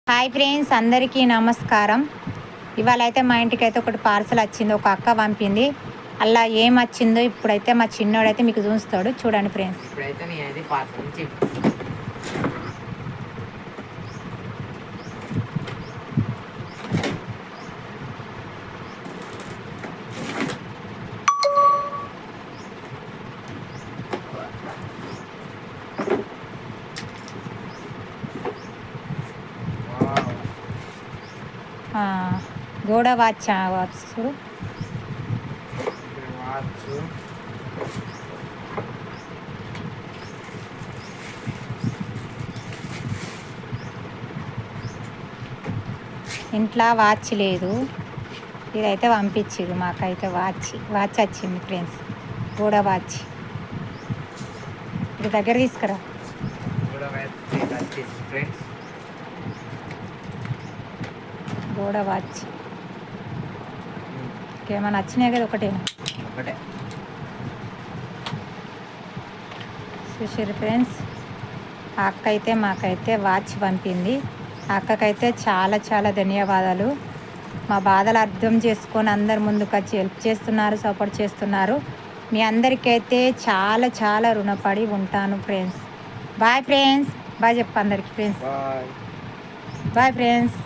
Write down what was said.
Hi friends, అందరికీ నమస్కారం. ఇవాళ అయితే మా ఇంటికి అయితే ఒకటి పార్సల్ వచ్చింది. ఒక అక్క పంపింది. అలా ఏం వచ్చిందో ఇప్పుడైతే మా చిన్నోడైతే మీకు చూస్తాడు. చూడండి ఫ్రెండ్స్. ఇప్పుడైతే నేనైతే పార్సల్ నుంచి గోడ వాచ్ చూడు. వాచ్ ఇంట్లో వాచ్ లేదు, ఇదైతే పంపించారు మాకైతే. వాచ్ వచ్చింది ఫ్రెండ్స్, గోడ వాచ్. ఇది దగ్గర తీసుకురా. ఫ్రెండ్స్, గోడ వాచ్ ఏమైనా నచ్చినాయి కదా? ఒకటే చూసారు ఫ్రెండ్స్. ఆ అక్క అయితే మాకైతే వాచ్ పంపింది. ఆ అక్కకైతే చాలా చాలా ధన్యవాదాలు. మా బాధలు అర్థం చేసుకొని అందరు ముందుకు వచ్చి హెల్ప్ చేస్తున్నారు, సపోర్ట్ చేస్తున్నారు. మీ అందరికైతే చాలా చాలా రుణపడి ఉంటాను ఫ్రెండ్స్. Bye friends. బాయ్ చెప్పు అందరికి ఫ్రెండ్స్. బాయ్. Bye friends.